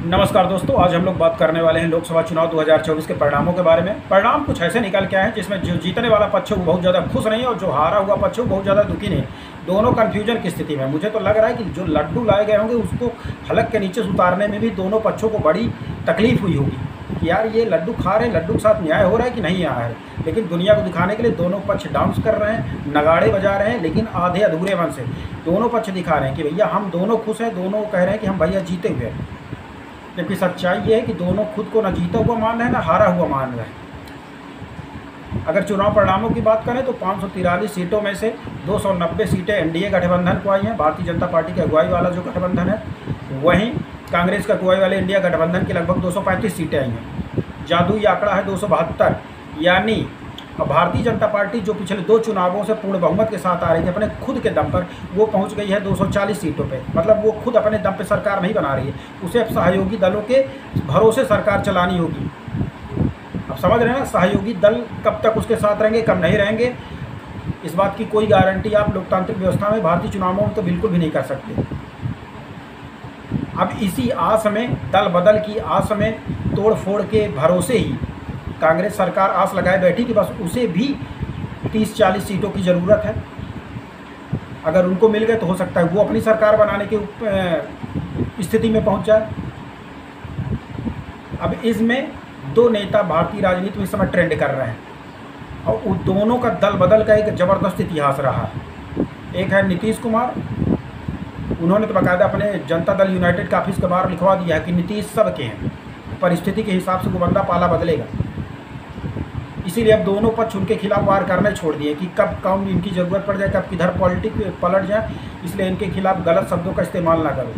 नमस्कार दोस्तों, आज हम लोग बात करने वाले हैं लोकसभा चुनाव 2024 के परिणामों के बारे में। परिणाम कुछ ऐसे निकल के आए हैं जिसमें जो जीतने वाला पक्ष है वो बहुत ज़्यादा खुश नहीं है और जो हारा हुआ पक्ष है वो बहुत ज़्यादा दुखी नहीं है। दोनों कन्फ्यूजन की स्थिति में मुझे तो लग रहा है कि जो लड्डू लाए गए होंगे उसको हलक के नीचे से उतारने में भी दोनों पक्षों को बड़ी तकलीफ हुई होगी कि यार ये लड्डू खा रहे हैं, लड्डू के साथ न्याय हो रहा है कि नहीं आ रहा है। लेकिन दुनिया को दिखाने के लिए दोनों पक्ष डांस कर रहे हैं, नगाड़े बजा रहे हैं, लेकिन आधे अधूरे मन से दोनों पक्ष दिखा रहे हैं कि भैया हम दोनों खुश हैं, दोनों कह रहे हैं कि हम भैया जीते हुए हैं। जबकि सच्चाई ये है कि दोनों खुद को ना जीता हुआ मान रहे हैं ना हारा हुआ मान रहे हैं। अगर चुनाव परिणामों की बात करें तो 543 सीटों में से 290 सीटें एनडीए गठबंधन को आई हैं, भारतीय जनता पार्टी की अगुवाई वाला जो गठबंधन है। वहीं कांग्रेस का अगुवाई वाले इंडिया गठबंधन की लगभग 235 सीटें आई हैं। जादुई आंकड़ा है 272, यानी भारतीय जनता पार्टी जो पिछले 2 चुनावों से पूर्ण बहुमत के साथ आ रही थी अपने खुद के दम पर, वो पहुंच गई है 240 सीटों पे। मतलब वो खुद अपने दम पे सरकार नहीं बना रही है, उसे अब सहयोगी दलों के भरोसे सरकार चलानी होगी। अब समझ रहे हैं ना, सहयोगी दल कब तक उसके साथ रहेंगे, कब नहीं रहेंगे, इस बात की कोई गारंटी आप लोकतांत्रिक व्यवस्था में भारतीय चुनावों में तो बिल्कुल भी नहीं कर सकते। अब इसी आस में, दल बदल की आस में, तोड़ फोड़ के भरोसे ही कांग्रेस सरकार आस लगाए बैठी कि बस उसे भी 30-40 सीटों की ज़रूरत है। अगर उनको मिल गए तो हो सकता है वो अपनी सरकार बनाने की स्थिति में पहुंच जाए। अब इसमें 2 नेता भारतीय राजनीति में इस समय ट्रेंड कर रहे हैं और उन दोनों का दल बदल का एक ज़बरदस्त इतिहास रहा है। एक है नीतीश कुमार, उन्होंने तो बाकायदा अपने जनता दल यूनाइटेड का ऑफिस के बाहर लिखवा दिया है कि नीतीश सबके हैं, परिस्थिति के हिसाब से वो बंदा पाला बदलेगा। इसीलिए अब दोनों पक्ष उनके खिलाफ वार करने छोड़ दिए कि कब कौन इनकी ज़रूरत पड़ जाए, कब किधर पॉलिटिक्स पलट जाए, इसलिए इनके खिलाफ गलत शब्दों का इस्तेमाल ना करो।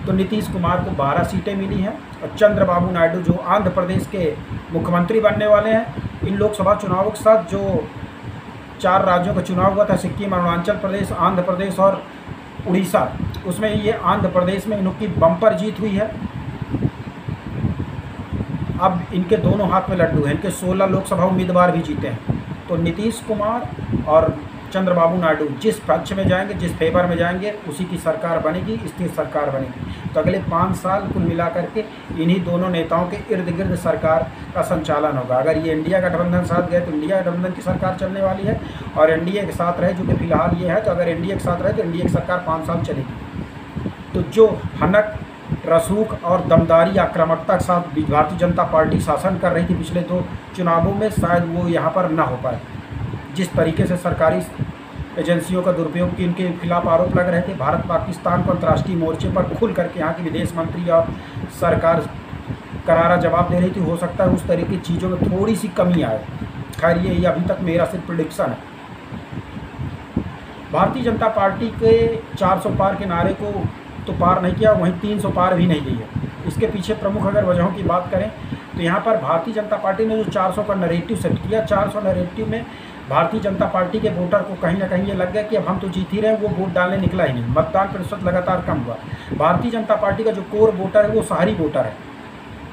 तो नीतीश कुमार को 12 सीटें मिली हैं और चंद्रबाबू नायडू जो आंध्र प्रदेश के मुख्यमंत्री बनने वाले हैं, इन लोकसभा चुनावों के साथ जो 4 राज्यों का चुनाव हुआ था, सिक्किम, अरुणाचल प्रदेश, आंध्र प्रदेश और उड़ीसा, उसमें ये आंध्र प्रदेश में इनकी बम्पर जीत हुई है। अब इनके दोनों हाथ में लड्डू हैं, इनके 16 लोकसभा उम्मीदवार भी जीते हैं। तो नीतीश कुमार और चंद्रबाबू नायडू जिस पक्ष में जाएंगे, जिस फेवर में जाएंगे, उसी की सरकार बनेगी, स्थिर सरकार बनेगी। तो अगले 5 साल कुल मिलाकर के इन्हीं दोनों नेताओं के इर्द गिर्द सरकार का संचालन होगा। अगर ये इंडिया गठबंधन साथ गए तो इंडिया गठबंधन की सरकार चलने वाली है, और एनडीए के साथ रहे जो कि फिलहाल ये है, तो अगर एनडीए के साथ रहे तो एनडीए की सरकार 5 साल चलेगी। तो जो हनक, रसूख और दमदारी, आक्रामकता के साथ भारतीय जनता पार्टी शासन कर रही थी पिछले 2 चुनावों में, शायद वो यहाँ पर ना हो पाए। जिस तरीके से सरकारी एजेंसियों का दुरुपयोग की इनके खिलाफ आरोप लग रहे थे, भारत पाकिस्तान को अंतर्राष्ट्रीय मोर्चे पर खुल करके यहाँ की विदेश मंत्री और सरकार करारा जवाब दे रही थी, हो सकता है उस तरीके की चीज़ों में थोड़ी सी कमी आए। खैर ये अभी तक मेरा सिर्फ प्रेडिक्शन है। भारतीय जनता पार्टी के 400 पार के नारे को तो पार नहीं किया, वहीं 300 पार भी नहीं किया। इसके पीछे प्रमुख अगर वजहों की बात करें तो यहाँ पर भारतीय जनता पार्टी ने जो 400 का नैरेटिव सेट किया, 400 नैरेटिव में भारतीय जनता पार्टी के वोटर को कहीं ना कहीं ये लग गया कि अब हम तो जीत ही रहे हैं, वो वोट डालने निकला ही नहीं। मतदान प्रतिशत लगातार कम हुआ। भारतीय जनता पार्टी का जो कोर वोटर है वो शहरी वोटर है,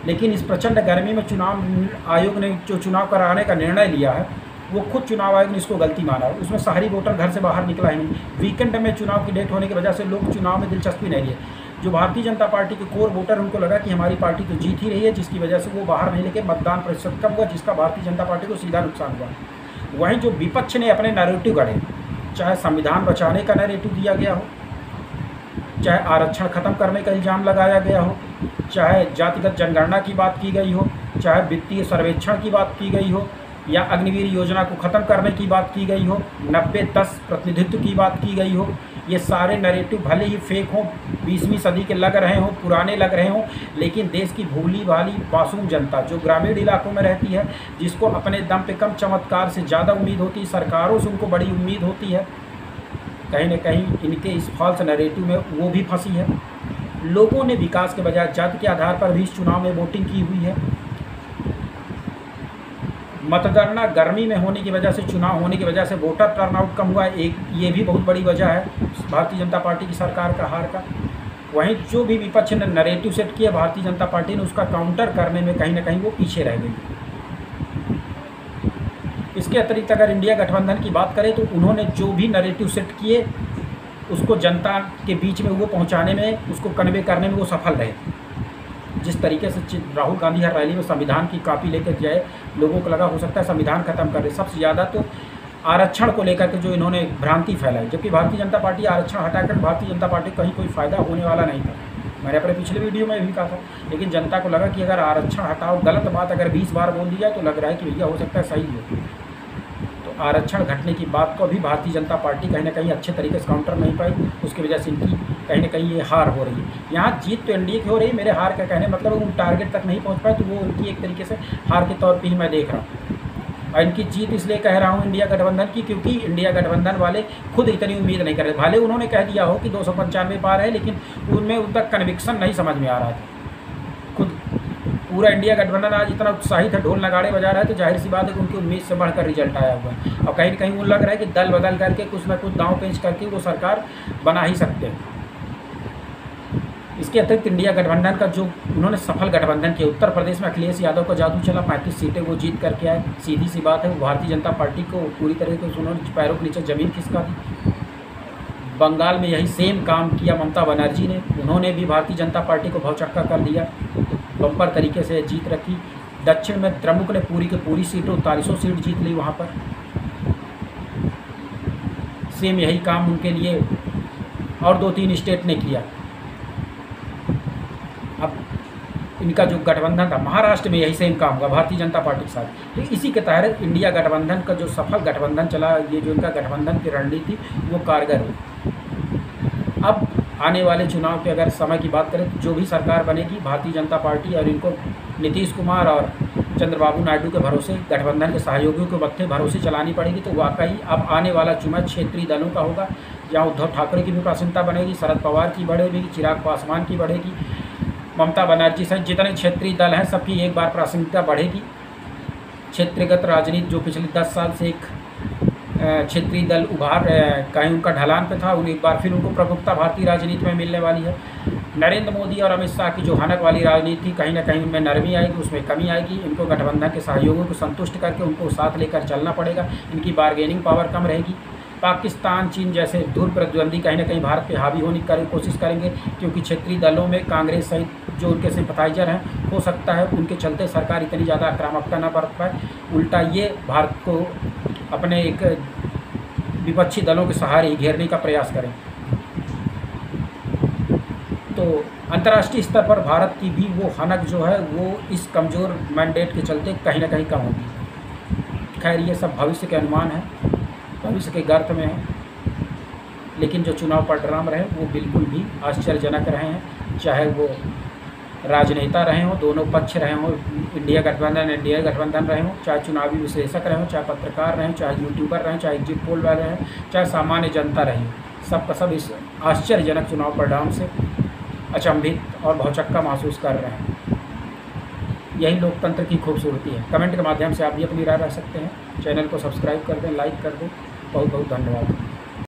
लेकिन इस प्रचंड गर्मी में चुनाव आयोग ने जो चुनाव कराने का निर्णय लिया है, वो खुद चुनाव आयोग ने इसको गलती माना है। उसमें शहरी वोटर घर से बाहर निकला ही नहीं। वीकेंड में चुनाव की डेट होने की वजह से लोग चुनाव में दिलचस्पी नहीं लिए। जो भारतीय जनता पार्टी के कोर वोटर, उनको लगा कि हमारी पार्टी तो जीत ही रही है, जिसकी वजह से वो बाहर नहीं लेके मतदान प्रतिशत कम हुआ, जिसका भारतीय जनता पार्टी को सीधा नुकसान हुआ। वहीं जो विपक्ष ने अपने नैरेटिव गढ़े, चाहे संविधान बचाने का नैरेटिव दिया गया हो, चाहे आरक्षण खत्म करने का इल्ज़ाम लगाया गया हो, चाहे जातिगत जनगणना की बात की गई हो, चाहे वित्तीय सर्वेक्षण की बात की गई हो, या अग्निवीर योजना को ख़त्म करने की बात की गई हो, 90-10 प्रतिनिधित्व की बात की गई हो, ये सारे नैरेटिव भले ही फेक हों, 20वीं सदी के लग रहे हों, पुराने लग रहे हों, लेकिन देश की भोली भाली मासूम जनता जो ग्रामीण इलाकों में रहती है, जिसको अपने दम पे कम चमत्कार से ज़्यादा उम्मीद होती है, सरकारों से उनको बड़ी उम्मीद होती है, कहीं ना कहीं इनके इस फॉल्स नैरेटिव में वो भी फंसी है। लोगों ने विकास के बजाय जाति के आधार पर भी इस चुनाव में वोटिंग की हुई है। मतगणना गर्मी में होने की वजह से, चुनाव होने की वजह से वोटर टर्नआउट कम हुआ है, एक ये भी बहुत बड़ी वजह है भारतीय जनता पार्टी की सरकार का हार का। वहीं जो भी विपक्ष ने नैरेटिव सेट किया भारतीय जनता पार्टी ने, उसका काउंटर करने में कहीं ना कहीं वो पीछे रह गई। इसके अतिरिक्त अगर इंडिया गठबंधन की बात करें तो उन्होंने जो भी नैरेटिव सेट किए उसको जनता के बीच में वो पहुंचाने में, उसको कन्वे करने में वो सफल रहे। जिस तरीके से राहुल गांधी हर रैली में संविधान की कॉपी लेकर जाए, लोगों को लगा हो सकता है संविधान खत्म कर दे। सबसे ज़्यादा तो आरक्षण को लेकर के जो इन्होंने भ्रांति फैलाई, जबकि भारतीय जनता पार्टी आरक्षण हटाकर भारतीय जनता पार्टी को कहीं कोई फ़ायदा होने वाला नहीं था। मैंने अपने पिछले वीडियो में भी कहा था, लेकिन जनता को लगा कि अगर आरक्षण हटाओ, गलत बात अगर 20 बार बोल दी जाए तो लग रहा है कि भैया हो सकता है सही हो। तो आरक्षण घटने की बात को अभी भारतीय जनता पार्टी कहीं ना कहीं अच्छे तरीके से काउंटर नहीं पाई, उसकी वजह से इनकी कहीं ना कहीं ये हार हो रही है। यहाँ जीत तो एनडीए की हो रही है, मेरे हार का कहने मतलब उन टारगेट तक नहीं पहुँच पाए, तो वो उनकी एक तरीके से हार के तौर पर ही मैं देख रहा हूँ। और इनकी जीत इसलिए कह रहा हूँ इंडिया गठबंधन की, क्योंकि इंडिया गठबंधन वाले खुद इतनी उम्मीद नहीं कर रहे। भले उन्होंने कह दिया हो कि 295 पार है, लेकिन उनमें उन तक कन्विक्शन नहीं समझ में आ रहा था। खुद पूरा इंडिया गठबंधन आज इतना उत्साहित है, ढोल नगाड़े बजा रहा है, तो जाहिर सी बात है कि उनकी उम्मीद से बढ़कर रिजल्ट आया हुआ है। और कहीं ना कहीं वो लग रहा है कि दल बदल करके कुछ ना कुछ दांव पेंच करके वो सरकार बना ही सकते हैं। इसके अतिरिक्त इंडिया गठबंधन का जो उन्होंने सफल गठबंधन किया, उत्तर प्रदेश में अखिलेश यादव का जादू चला, 35 सीटें वो जीत करके आए। सीधी सी बात है, वो भारतीय जनता पार्टी को पूरी तरीके से उन्होंने पैरों के नीचे ज़मीन खिसका दी। बंगाल में यही सेम काम किया ममता बनर्जी ने, उन्होंने भी भारतीय जनता पार्टी को भौचक्का कर दिया, बम्पर तरीके से जीत रखी। दक्षिण में द्रमुक ने पूरी की पूरी सीटें 4300 सीट जीत ली, वहाँ पर सेम यही काम उनके लिए और 2-3 स्टेट ने किया। अब इनका जो गठबंधन था, महाराष्ट्र में यही सेम काम होगा भारतीय जनता पार्टी के साथ। तो इसी के तहत इंडिया गठबंधन का जो सफल गठबंधन चला, ये जो इनका गठबंधन की रणनीति वो कारगर हुई। अब आने वाले चुनाव के अगर समय की बात करें, तो जो भी सरकार बनेगी भारतीय जनता पार्टी और इनको नीतीश कुमार और चंद्रबाबू नायडू के भरोसे, गठबंधन के सहयोगियों के मत्थे भरोसे चलानी पड़ेगी। तो वाकई अब आने वाला चुनाव क्षेत्रीय दलों का होगा, जहाँ उद्धव ठाकरे की भी प्राथमिकता बनेगी, शरद पवार की बढ़ेगी, चिराग पासवान की बढ़ेगी, ममता बनर्जी सहित जितने क्षेत्रीय दल हैं सबकी एक बार प्राथमिकता बढ़ेगी। क्षेत्रगत राजनीति जो पिछले 10 साल से एक क्षेत्रीय दल उभार कहीं उनका ढलान पे था, उन्हें एक बार फिर उनको प्रमुखता भारतीय राजनीति में मिलने वाली है। नरेंद्र मोदी और अमित शाह की जो हनक वाली राजनीति, कहीं ना कहीं उनमें नरमी आएगी, उसमें कमी आएगी। इनको गठबंधन के सहयोगियों को संतुष्ट करके उनको साथ लेकर चलना पड़ेगा। इनकी बार्गेनिंग पावर कम रहेगी। पाकिस्तान, चीन जैसे दूर प्रतिद्वंदी कहीं ना कहीं भारत पे हावी होने की कोशिश करेंगे, क्योंकि क्षेत्रीय दलों में कांग्रेस सहित जो उनके सिंपथाइजर हैं, हो सकता है उनके चलते सरकार इतनी ज़्यादा आक्रामकता न बरत पाए, उल्टा ये भारत को अपने एक विपक्षी दलों के सहारे ही घेरने का प्रयास करें। तो अंतर्राष्ट्रीय स्तर पर भारत की भी वो हनक जो है वो इस कमज़ोर मैंडेट के चलते कहीं ना कहीं कम होगी। खैर, ये सब भविष्य के अनुमान है, भविष्य के गर्त में है, लेकिन जो चुनाव परिणाम रहे वो बिल्कुल भी आश्चर्यजनक रहे हैं। चाहे वो राजनेता रहे हों, दोनों पक्ष रहे हों, इंडिया गठबंधन रहे हों, चाहे चुनावी विश्लेषक रहे हों, चाहे पत्रकार रहे हों, चाहे यूट्यूबर रहें, चाहे एग्जिट पोल वाले रहें, चाहे सामान्य जनता रहे, सबका सब इस आश्चर्यजनक चुनाव परिणाम से अचंभित और भौचक्का महसूस कर रहे हैं। यही लोकतंत्र की खूबसूरती है। कमेंट के माध्यम से आप भी अपनी राय रख सकते हैं। चैनल को सब्सक्राइब कर दें, लाइक कर दें। बहुत बहुत धन्यवाद।